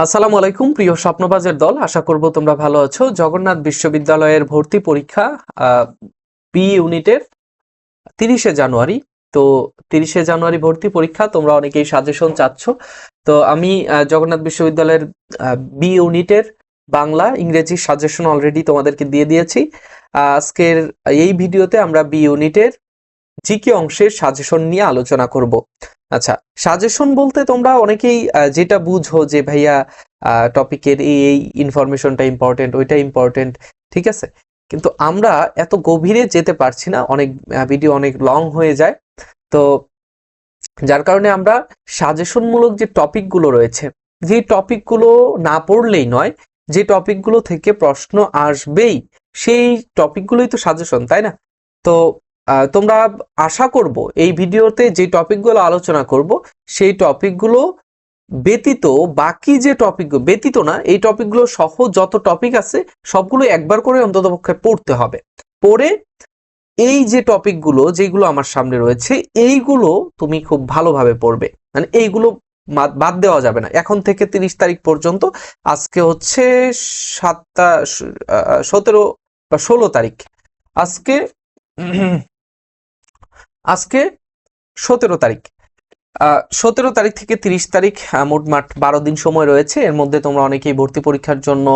আসসালামু আলাইকুম প্রিয় স্বপ্নবাজের দল, আশা করব তোমরা ভালো আছো। জগন্নাথ বিশ্ববিদ্যালয়ের ভর্তি পরীক্ষা বি ইউনিটের 30শে জানুয়ারি। তো 30শে জানুয়ারি ভর্তি পরীক্ষা, তোমরা অনেকেই সাজেশন চাচ্ছ। তো আমি জগন্নাথ বিশ্ববিদ্যালয়ের বি ইউনিটের বাংলা ইংরেজি সাজেশন অলরেডি তোমাদেরকে দিয়ে দিয়েছি। আজকের এই ভিডিওতে আমরা বি ইউনিটের জিকে অংশের সাজেশন নিয়ে আলোচনা করব। আচ্ছা, সাজেশন বলতে তোমরা অনেকেই যেটা বুঝো যে ভাইয়া টপিকের এই ইনফরমেশনটা ইম্পর্টেন্ট, ওইটা ইম্পর্টেন্ট, ঠিক আছে, কিন্তু আমরা এত গভীরে যেতে পারছি না, অনেক ভিডিও অনেক লং হয়ে যায়। তো যার কারণে আমরা সাজেশনমূলক যে টপিকগুলো রয়েছে, যে টপিকগুলো না পড়লেই নয়, যে টপিকগুলো থেকে প্রশ্ন আসবেই, সেই টপিকগুলোই তো সাজেশন, তাই না? তো তোমরা আশা করব এই ভিডিওতে যে টপিকগুলো আলোচনা করব সেই টপিকগুলো ব্যতীত বাকি যে টপিকগুলো, ব্যতীত না, এই টপিকগুলো সহ যত টপিক আছে সবগুলো একবার করে অন্ততপক্ষে পড়তে হবে। পড়ে এই যে টপিকগুলো যেগুলো আমার সামনে রয়েছে এইগুলো তুমি খুব ভালোভাবে পড়বে, মানে এইগুলো বাদ দেওয়া যাবে না। এখন থেকে 30 তারিখ পর্যন্ত, আজকে হচ্ছে 17 বা 16 তারিখ, আজকে আজকে 17 তারিখ। 17 তারিখ থেকে 30 তারিখ, মোটমাট 12 দিন সময় রয়েছে। এর মধ্যে তোমরা অনেকেই ভর্তি পরীক্ষার জন্য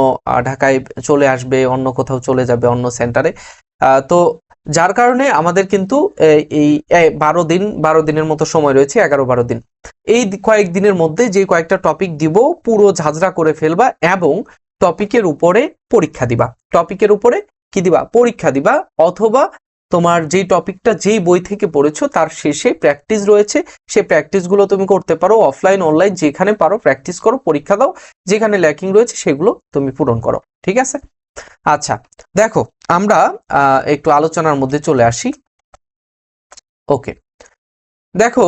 ঢাকায় চলে আসবে, অন্য কোথাও চলে যাবে, অন্য সেন্টারে। তো যার কারণে আমাদের কিন্তু এই 12 দিনের মতো সময় রয়েছে, 11-12 দিন। এই কয়েকদিনের মধ্যে যে কয়েকটা টপিক দিব পুরো ঝাঁঝরা করে ফেলবা এবং টপিকের উপরে পরীক্ষা দিবা। টপিকের উপরে কি দিবা? পরীক্ষা দিবা। অথবা তোমার যেই টপিকটা যেই বই থেকে পড়েছো তার শেষে প্র্যাকটিস রয়েছে, সেই প্র্যাকটিসগুলো তুমি করতে পারো। অফলাইন অনলাইন যেখানে পারো প্র্যাকটিস করো, পরীক্ষা দাও। যেখানে ল্যাকিং রয়েছে সেগুলো তুমি পূরণ করো, ঠিক আছে? আচ্ছা, দেখো আমরা একটু আলোচনার মধ্যে চলে আসি। ওকে, দেখো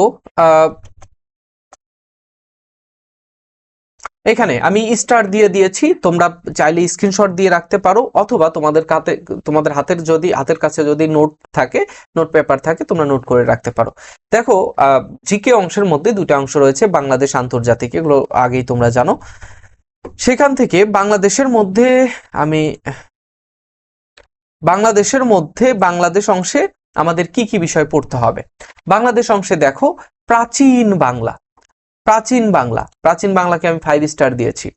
এখানে আমি স্টার দিয়ে দিয়েছি, তোমরা চাইলে স্ক্রিনশট দিয়ে রাখতে পারো, অথবা তোমাদের হাতের কাছে যদি নোট থাকে, নোট পেপার থাকে, তোমরা নোট করে রাখতে পারো। দেখো, জিকে অংশের মধ্যে দুটো অংশ রয়েছে, বাংলাদেশ আন্তর্জাতিক, এগুলো আগেই তোমরা জানো। সেখান থেকে বাংলাদেশ অংশে আমাদের কি কি বিষয় পড়তে হবে। বাংলাদেশ অংশে দেখো, প্রাচীন বাংলা। প্রাচীন বাংলাকে আমি 5 স্টার দিয়েছি।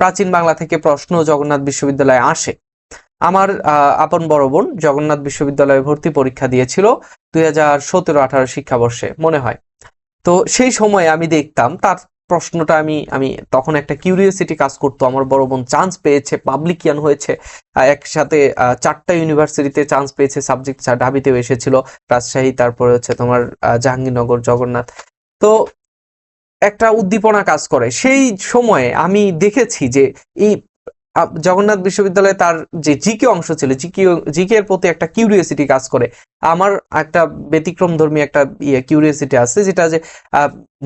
প্রাচীন বাংলা থেকে প্রশ্ন জগন্নাথ বিশ্ববিদ্যালয়ে আসে। আমার আপন বড় বোন জগন্নাথ বিশ্ববিদ্যালয়ে ভর্তি পরীক্ষা দিয়েছিল 2017-18 শিক্ষাবর্ষে মনে হয়। তো সেই সময় আমি দেখতাম তার প্রশ্নটা, আমি তখন একটা কিউরিওসিটি কাজ করতো। আমার বড় বোন চান্স পেয়েছে, পাবলিকিয়ান হয়েছে, একসাথে 4টা ইউনিভার্সিটিতে চান্স পেয়েছে, সাবজেক্ট ঢাবিতেও এসেছিল, রাজশাহী, তারপরে হচ্ছে তোমার জাহাঙ্গীরনগর, জগন্নাথ। তো একটা উদ্দীপনা কাজ করে। সেই সময়ে আমি দেখেছি যে এই জগন্নাথ বিশ্ববিদ্যালয়ে তার যে জিকে অংশ ছিল, জিকে এর প্রতি একটা কিউরিওসিটি কাজ করে। আমার একটা ব্যতিক্রম ধর্মী একটা কিউরিওসিটি আছে, যেটা যে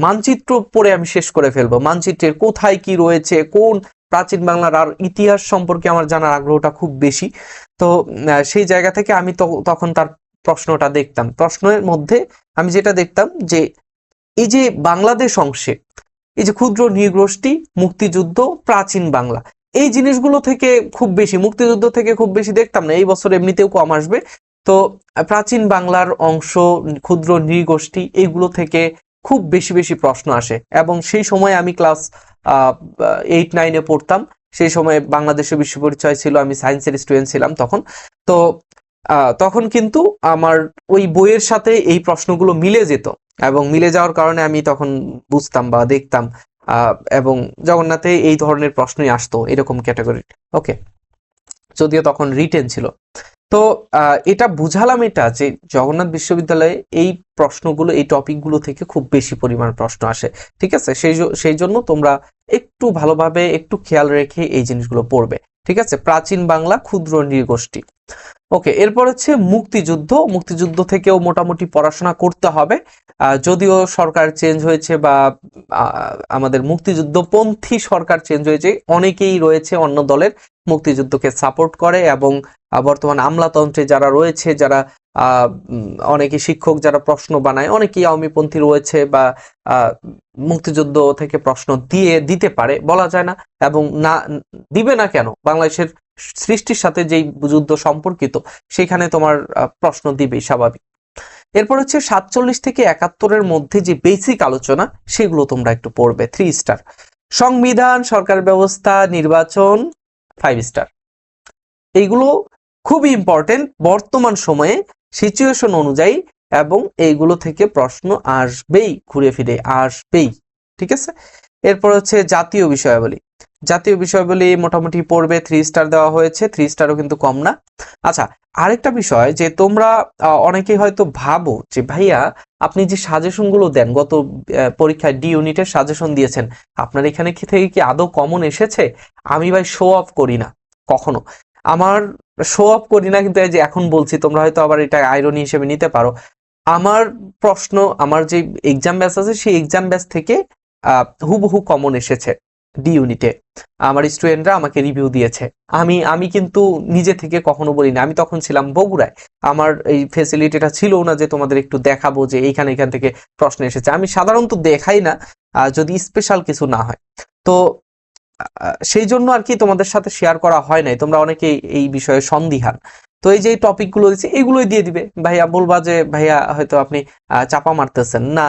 মানচিত্র পড়ে আমি শেষ করে ফেলবো। মানচিত্রের কোথায় কি রয়েছে, কোন প্রাচীন বাংলার আর ইতিহাস সম্পর্কে আমার জানার আগ্রহটা খুব বেশি। তো সেই জায়গা থেকে আমি তখন তার প্রশ্নটা দেখতাম। প্রশ্নের মধ্যে আমি যেটা দেখতাম যে এই যে বাংলাদেশ অংশে এই যে ক্ষুদ্র নৃগোষ্ঠী, মুক্তিযুদ্ধ, প্রাচীন বাংলা, এই জিনিসগুলো থেকে খুব বেশি, মুক্তিযুদ্ধ থেকে খুব বেশি দেখতাম না, এই বছর এমনিতেও কম আসবে। তো প্রাচীন বাংলার অংশ, ক্ষুদ্র নৃগোষ্ঠী, এইগুলো থেকে খুব বেশি বেশি প্রশ্ন আসে। এবং সেই সময় আমি ক্লাস 8-9-এ পড়তাম। সেই সময় বাংলাদেশের বিশ্ব পরিচয় ছিল, আমি সায়েন্সের স্টুডেন্ট ছিলাম তখন। তো তখন কিন্তু আমার ওই বইয়ের সাথে এই প্রশ্নগুলো মিলে যেত, এবং মিলে যাওয়ার কারণে আমি তখন বুঝতাম বা দেখতাম, এবং জগন্নাথে এই ধরনের প্রশ্নই আসতো, এরকম ক্যাটাগরি। ওকে, যদিও তখন রিটেন ছিল। তো এটা বুঝালাম, এটা যে জগন্নাথ বিশ্ববিদ্যালয়ে এই প্রশ্নগুলো, এই টপিকগুলো থেকে খুব বেশি পরিমাণ প্রশ্ন আসে, ঠিক আছে? সেই জন্য তোমরা একটু ভালোভাবে, একটু খেয়াল রেখে এই জিনিসগুলো পড়বে, ঠিক আছে? প্রাচীন বাংলা, ক্ষুদ্র নৃগোষ্ঠী, ওকে, এরপর হচ্ছে মুক্তিযুদ্ধ। মুক্তিযুদ্ধ থেকেও মোটামুটি পড়াশোনা করতে হবে, যদিও সরকার চেঞ্জ হয়েছে বা আমাদের মুক্তিযুদ্ধপন্থী সরকার চেঞ্জ হয়েছে, অনেকেই রয়েছে অন্য দলের মুক্তিযুদ্ধকে সাপোর্ট করে, এবং বর্তমান আমলাতন্ত্রে যারা রয়েছে, যারা অনেকে শিক্ষক যারা প্রশ্ন বানায়, অনেকেই আওয়ামীপন্থী রয়েছে বা মুক্তিযুদ্ধ থেকে প্রশ্ন দিতে পারে, বলা যায় না, এবং না দিবে না কেন, বাংলাদেশের সৃষ্টির সাথে যেই যুদ্ধ সম্পর্কিত সেখানে তোমার প্রশ্ন দিবেই, স্বাভাবিক। এরপর হচ্ছে 47 থেকে 71-এর মধ্যে যে বেসিক আলোচনা সেগুলো তোমরা একটু পড়বে, 3 স্টার। সংবিধান, সরকার ব্যবস্থা, নির্বাচন, 5 স্টার। এইগুলো খুবই ইম্পর্টেন্ট বর্তমান সময়ে সিচুয়েশন অনুযায়ী, এবং এইগুলো থেকে প্রশ্ন আসবেই, ঘুরে ফিরে আসবেই, ঠিক আছে। এরপর হচ্ছে জাতীয় বিষয়াবলী। জাতীয় বিষয়াবলী মোটামুটি পড়বে, 3 স্টার দেওয়া হয়েছে, 3 স্টারও কিন্তু কম না। আচ্ছা, আরেকটা বিষয় যে তোমরা অনেকেই হয়তো ভাবো যে ভাইয়া আপনি যে সাজেশন গুলো দেন, গত পরীক্ষায় ডি ইউনিটের সাজেশন দিয়েছেন, আপনার এখানে থেকে কি আদৌ কমন এসেছে? আমি ভাই শো অফ করি না কখনো, আমার শো অফ করি না, কিন্তু এই যে এখন বলছি, তোমরা হয়তো আবার এটা আইরনি হিসেবে নিতে পারো। আমার প্রশ্ন, আমার যে এক্সাম ব্যাচ আছে সেই এক্সাম ব্যাচ থেকে হুবহু কমন এসেছে ডি ইউনিটে, আমার স্টুডেন্টরা আমাকে রিভিউ দিয়েছে। আমি কিন্তু নিজে থেকে কখনো বলি না, আমি তখন ছিলাম বগুড়ায়, আমার এই ফেসিলিটিটা ছিল না যে তোমাদের একটু দেখাবো যে এখান থেকে প্রশ্ন এসেছে। আমি সাধারণত দেখাই না যদি স্পেশাল কিছু না হয়, তো সেই জন্য আর কি তোমাদের সাথে শেয়ার করা হয় নাই, তোমরা অনেকে এই বিষয়ে সন্দিহান। তো এই যে টপিকগুলো দিচ্ছি এগুলোই দিয়ে দিবে, ভাইয়া বলবা যে ভাইয়া হয়তো আপনি চাপা মারতেছেন না,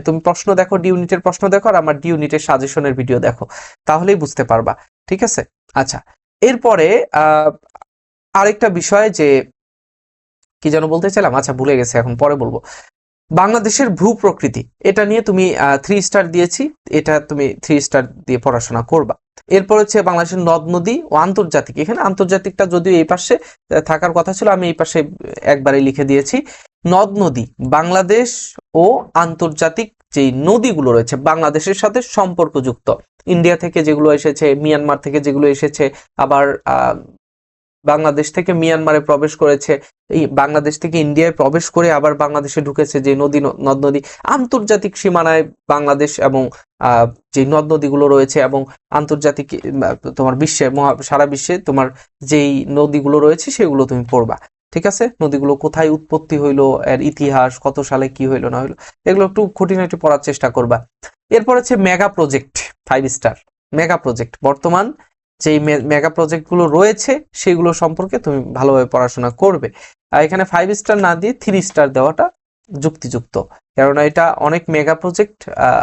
তুমি প্রশ্ন দেখো, ডি ইউনিটের প্রশ্ন দেখো, আর আমার ডি ইউনিটের সাজেশনের ভিডিও দেখো, তাহলেই বুঝতে পারবা, ঠিক আছে। আচ্ছা, এরপরে আরেকটা বিষয় যে কি যেন বলতে চাইলাম, আচ্ছা ভুলে গেছে, এখন পরে বলবো। বাংলাদেশের ভূ প্রকৃতি, এটা নিয়ে তুমি 3 স্টার দিয়েছি, এটা তুমি 3 স্টার দিয়ে পড়াশোনা করবা। এরপর হচ্ছে বাংলাদেশের নদ নদী ও আন্তর্জাতিক, এখানে আন্তর্জাতিকটা যদিও এই পাশে থাকার কথা ছিল, আমি এই পাশে একবারে লিখে দিয়েছি। নদ নদী, বাংলাদেশ ও আন্তর্জাতিক যেই নদীগুলো রয়েছে বাংলাদেশের সাথে সম্পর্কযুক্ত, ইন্ডিয়া থেকে যেগুলো এসেছে, মিয়ানমার থেকে যেগুলো এসেছে, আবার বাংলাদেশ থেকে মিয়ানমারে প্রবেশ করেছে, এই বাংলাদেশ থেকে ইন্ডিয়ায় প্রবেশ করে আবার বাংলাদেশে ঢুকেছে যে নদ নদী, আন্তর্জাতিক সীমানায় বাংলাদেশ এবং যে নদ নদীগুলো রয়েছে, এবং আন্তর্জাতিক তোমার বিশ্বে, সারা বিশ্বে তোমার যেই নদীগুলো রয়েছে সেগুলো তুমি পড়বা, ঠিক আছে। নদীগুলো কোথায় উৎপত্তি হইলো, এর ইতিহাস, কত সালে কি হইলো না হইলো, এগুলো একটু খুঁটিনাটি পড়ার চেষ্টা করবা। এরপর হচ্ছে mega project, 5 star. Mega project, বর্তমান যেই মেগা প্রজেক্ট গুলো রয়েছে সেগুলো সম্পর্কে তুমি ভালোভাবে পড়াশোনা করবে। আর এখানে 5 স্টার না দিয়ে 3 স্টার দেওয়াটা যুক্তিযুক্ত, কেননা এটা অনেক মেগা প্রজেক্ট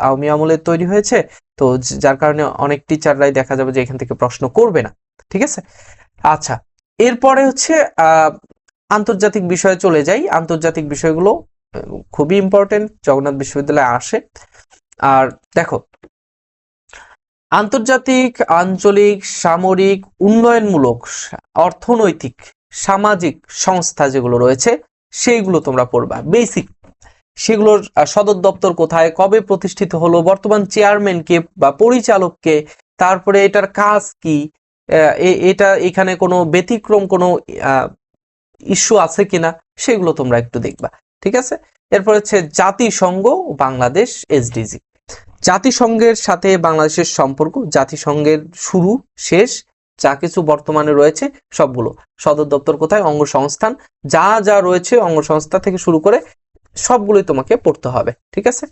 আওয়ামী আমলে তৈরি হয়েছে, তো যার কারণে অনেক টিচাররাই দেখা যাবে যে এখান থেকে প্রশ্ন করবে না, ঠিক আছে। আচ্ছা, এরপরে হচ্ছে আন্তর্জাতিক বিষয়ে চলে যাই। আন্তর্জাতিক বিষয়গুলো খুবই ইম্পর্টেন্ট, জগন্নাথ বিশ্ববিদ্যালয়ে আসে। আর দেখো, আন্তর্জাতিক, আঞ্চলিক, সামরিক, উন্নয়নমূলক, অর্থনৈতিক, সামাজিক সংস্থা যেগুলো রয়েছে সেইগুলো তোমরা পড়বা, বেসিক। সেগুলোর সদর দপ্তর কোথায়, কবে প্রতিষ্ঠিত হলো, বর্তমান চেয়ারম্যান কে বা পরিচালক কে, তারপরে এটার কাজ কি, এটা এখানে কোনো ব্যতিক্রম কোনো ইস্যু আছে কিনা, সেগুলো তোমরা একটু দেখবা, ঠিক আছে। এরপর হচ্ছে জাতিসংঘ ও বাংলাদেশ, এসডিজি। জাতিসংঘের সাথে বাংলাদেশের সম্পর্ক, জাতিসংঘের শুরু শেষ যা কিছু বর্তমানে রয়েছে সবগুলো, সদর দপ্তর কোথায়, অঙ্গসংস্থান যা যা রয়েছে অঙ্গসংস্থা থেকে শুরু করে সবগুলোই তোমাকে পড়তে হবে, ঠিক আছে।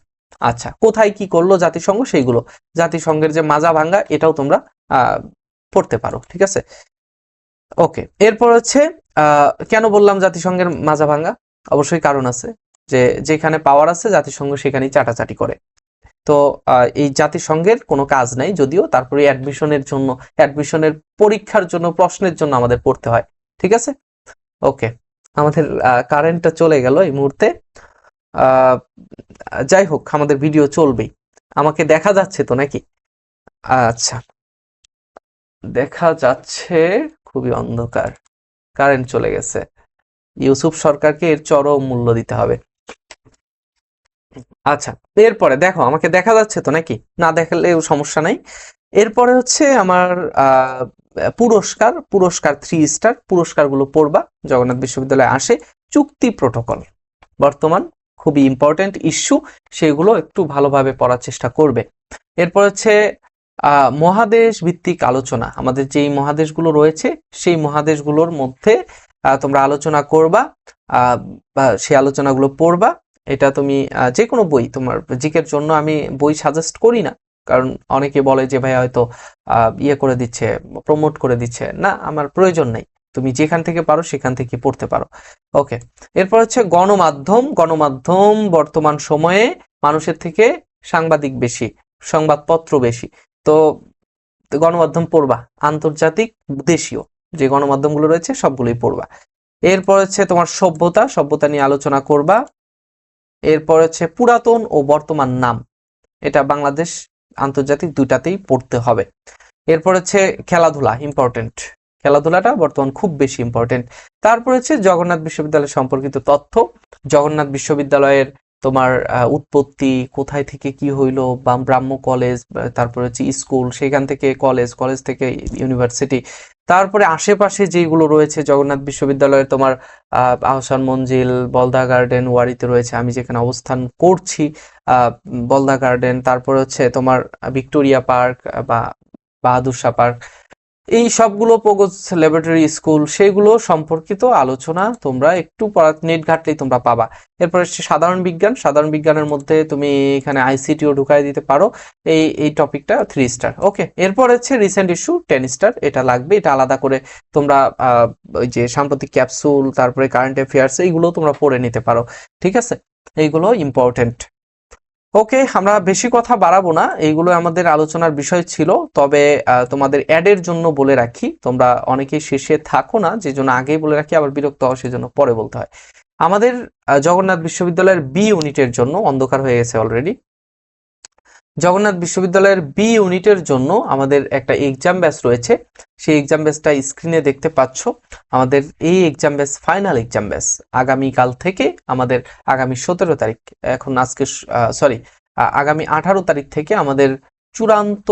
আচ্ছা, কোথায় কি করলো জাতিসংঘ সেইগুলো, জাতিসংঘের যে মাজা ভাঙ্গা এটাও তোমরা পড়তে পারো, ঠিক আছে। ওকে, এরপর হচ্ছে কেন বললাম জাতিসংঘের মাজা ভাঙ্গা, অবশ্যই কারণ আছে, যে যেখানে পাওয়ার আছে জাতিসংঘ সেখানেই চাটাচাটি করে। তো এই জাতিসংঘের কোনো কাজ নাই যদিও, তারপরে অ্যাডমিশনের পরীক্ষার জন্য, প্রশ্নের জন্য আমাদের পড়তে হয়, ঠিক আছে। ওকে, আমাদের কারেন্টটা চলে গেল এই মুহূর্তে। যাই হোক, আমাদের ভিডিও চলবেই। আমাকে দেখা যাচ্ছে তো নাকি? আচ্ছা, দেখা যাচ্ছে, খুবই অন্ধকার, কারেন্ট চলে গেছে। ইউসুফ সরকারকে এর চরম মূল্য দিতে হবে। আচ্ছা, এরপরে দেখো, আমাকে দেখা যাচ্ছে তো নাকি? না দেখালেও সমস্যা নাই। এরপরে হচ্ছে আমার পুরস্কার, পুরস্কার 3 স্টার পুরস্কারগুলো পড়বা। জগন্নাথ বিশ্ববিদ্যালয়ে আসে চুক্তি প্রটোকল, বর্তমান খুবই ইম্পর্টেন্ট ইস্যু, সেগুলো একটু ভালোভাবে পড়ার চেষ্টা করবে। এরপর হচ্ছে মহাদেশ ভিত্তিক আলোচনা, আমাদের যেই মহাদেশগুলো রয়েছে সেই মহাদেশগুলোর মধ্যে তোমরা আলোচনা করবা, বা সেই আলোচনাগুলো পড়বা। এটা তুমি যে কোনো বই, তোমার জিকের জন্য আমি বই সাজেস্ট করি না, কারণ অনেকে বলে যে ভাই হয়তো ইয়ে করে দিচ্ছে, প্রমোট করে দিচ্ছে, না, আমার প্রয়োজন নেই, তুমি যেখান থেকে পারো সেখান থেকে পড়তে পারো। ওকে, এরপর হচ্ছে গণমাধ্যম, গণমাধ্যম বর্তমান সময়ে মানুষের থেকে সাংবাদিক বেশি, সংবাদপত্র বেশি, তো গণমাধ্যম পড়বা, আন্তর্জাতিক দেশীয় যে গণমাধ্যমগুলো রয়েছে সবগুলোই পড়বা। এরপর হচ্ছে তোমার সভ্যতা, সভ্যতা নিয়ে আলোচনা করবা। এরপর হচ্ছে পুরাতন ও বর্তমান নাম, এটা বাংলাদেশ আন্তর্জাতিক দুইটাতেই পড়তে হবে। এরপর হচ্ছে খেলাধুলা, ইম্পর্টেন্ট, খেলাধুলাটা বর্তমান খুব বেশি ইম্পর্টেন্ট। তারপর হচ্ছে জগন্নাথ বিশ্ববিদ্যালয় সম্পর্কিত তথ্য, জগন্নাথ বিশ্ববিদ্যালয়ের তোমার উৎপত্তি, কোথায় থেকে কি হইলো, বা ব্রাহ্ম কলেজ, তারপর হচ্ছে স্কুল, সেখান থেকে কলেজ, কলেজ থেকে ইউনিভার্সিটি, তারপরে আশেপাশে যেগুলো রয়েছে জগন্নাথ বিশ্ববিদ্যালয়ের তোমার আহসান মঞ্জিল, বলদা গার্ডেন, ওয়ারিতে রয়েছে, আমি যেখানে অবস্থান করছি বলদা গার্ডেন, তারপরে হচ্ছে তোমার ভিক্টোরিয়া পার্ক বা বাহাদুর শাহ পার্ক, এই সবগুলো পোগোজ ল্যাবরেটরি স্কুল, সেগুলো সম্পর্কিত আলোচনা তোমরা একটু নেট ঘাটলেই তোমরা পাবা। এরপর হচ্ছে সাধারণ বিজ্ঞান, সাধারণ বিজ্ঞানের মধ্যে তুমি এখানে আইসিটিও ঢুকাই দিতে পারো, এই টপিকটা 3 স্টার। ওকে, এরপর হচ্ছে রিসেন্ট ইস্যু 10 স্টার, এটা লাগবে, এটা আলাদা করে তোমরা ওই যে সাম্প্রতিক ক্যাপসুল, তারপরে কারেন্ট অ্যাফেয়ার্স, এইগুলো তোমরা পড়ে নিতে পারো, ঠিক আছে? এইগুলো ইম্পর্টেন্ট। ওকে, আমরা বেশি কথা বাড়াবো না, এইগুলো আমাদের আলোচনার বিষয় ছিল। তবে তোমাদের অ্যাডের জন্য বলে রাখি, তোমরা অনেকেই শেষে থাকো না, যে জন্য আগেই বলে রাখি, আবার বিরক্ত হওয়া সেজন্য পরে বলতে হয়। আমাদের জগন্নাথ বিশ্ববিদ্যালয়ের বি ইউনিটের জন্য, অন্ধকার হয়ে গেছে অলরেডি, জগন্নাথ বিশ্ববিদ্যালয়ের বি ইউনিটের জন্য আমাদের একটা এক্সাম ব্যাচ রয়েছে। সেই এক্সাম ব্যাচটা স্ক্রিনে দেখতে পাচ্ছ। আমাদের এই exam batch final exam batch আগামীকাল থেকে, আমাদের আগামী 17 তারিখ, এখন আজকে সরি, আগামী 18 তারিখ থেকে আমাদের চূড়ান্ত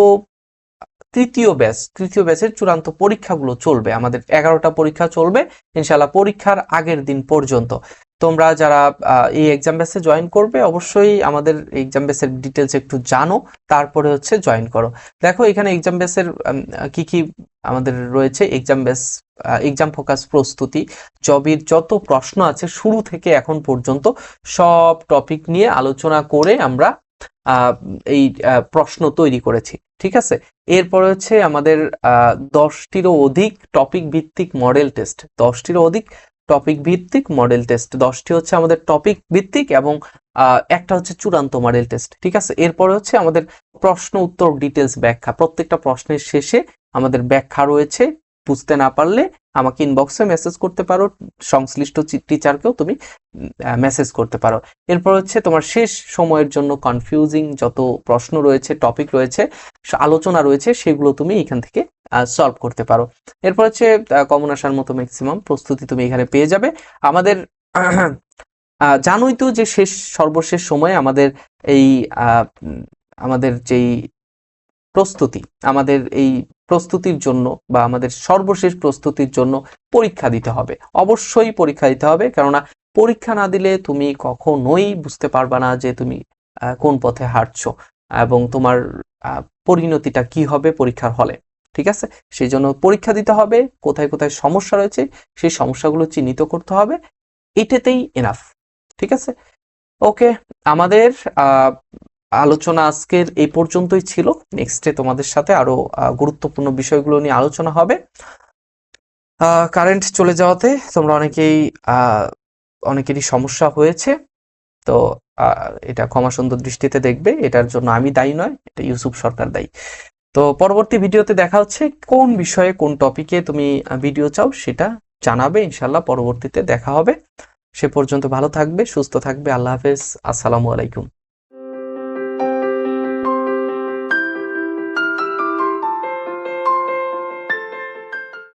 তৃতীয় ব্যাচের চূড়ান্ত পরীক্ষাগুলো চলবে। আমাদের 11টা পরীক্ষা চলবে ইনশাল্লাহ, পরীক্ষার আগের দিন পর্যন্ত। তোমরা যারা এই এক্সাম ব্যাচে জয়েন করবে, অবশ্যই আমাদের এক্সাম ব্যাচের ডিটেলস একটু জানো, তারপরে হচ্ছে জয়েন করো। দেখো এখানে এক্সাম ব্যাচের কি কি আমাদের রয়েছে। এক্সাম ব্যাচ, এক্সাম ফোকাস প্রস্তুতি, জবির যত প্রশ্ন আছে শুরু থেকে এখন পর্যন্ত সব টপিক নিয়ে আলোচনা করে আমরা এই প্রশ্ন তৈরি করেছি, ঠিক আছে? এরপরে হচ্ছে আমাদের 10টিরও অধিক টপিক ভিত্তিক মডেল টেস্ট, 10টিরও অধিক টপিক ভিত্তিক মডেল টেস্ট, 10টি হচ্ছে আমাদের টপিক ভিত্তিক এবং একটা হচ্ছে চূড়ান্ত মডেল টেস্ট, ঠিক আছে? এরপরে হচ্ছে আমাদের প্রশ্ন উত্তর ডিটেলস ব্যাখ্যা, প্রত্যেকটা প্রশ্নের শেষে আমাদের ব্যাখ্যা রয়েছে। বুঝতে না পারলে আমাকে ইনবক্সে মেসেজ করতে পারো, সংশ্লিষ্ট টিচারকেও তুমি মেসেজ করতে পারো। এরপর হচ্ছে তোমার শেষ সময়ের জন্য কনফিউজিং যত প্রশ্ন রয়েছে, টপিক রয়েছে, আলোচনা রয়েছে, সেগুলো তুমি এখান থেকে সলভ করতে পারো। এরপর হচ্ছে কমন আসার মতো ম্যাক্সিমাম প্রস্তুতি তুমি এখানে পেয়ে যাবে। আমাদের জানোই তো যে সর্বশেষ সময়ে আমাদের এই আমাদের যেই প্রস্তুতি, আমাদের এই প্রস্তুতির জন্য বা আমাদের সর্বশেষ প্রস্তুতির জন্য পরীক্ষা দিতে হবে, অবশ্যই পরীক্ষা দিতে হবে। কেননা পরীক্ষা না দিলে তুমি কখনোই বুঝতে পারবা না যে তুমি কোন পথে হাঁটছো এবং তোমার পরিণতিটা কি হবে পরীক্ষার হলে, ঠিক আছে? সেই জন্য পরীক্ষা দিতে হবে, কোথায় কোথায় সমস্যা রয়েছে সেই সমস্যাগুলো চিহ্নিত করতে হবে, এটাতেই এনাফ, ঠিক আছে? ওকে, আমাদের আলোচনা আজকের এই পর্যন্তই ছিল। নেক্সটে তোমাদের সাথে আরো গুরুত্বপূর্ণ বিষয়গুলো নিয়ে আলোচনা হবে। কারেন্ট চলে যাওয়াতে তোমরা অনেকেরই সমস্যা হয়েছে, তো এটা ক্ষমা সুন্দর দৃষ্টিতে দেখবে, এটার জন্য আমি দায়ী নয়, এটা ইউসুফ সরকার দায়ী। তো পরবর্তী ভিডিওতে দেখা হচ্ছে, কোন বিষয়ে কোন টপিকে তুমি ভিডিও চাও সেটা জানাবে, ইনশাল্লাহ পরবর্তীতে দেখা হবে। সে পর্যন্ত ভালো থাকবে, সুস্থ থাকবে, আল্লাহ হাফেজ, আসসালামু আলাইকুম।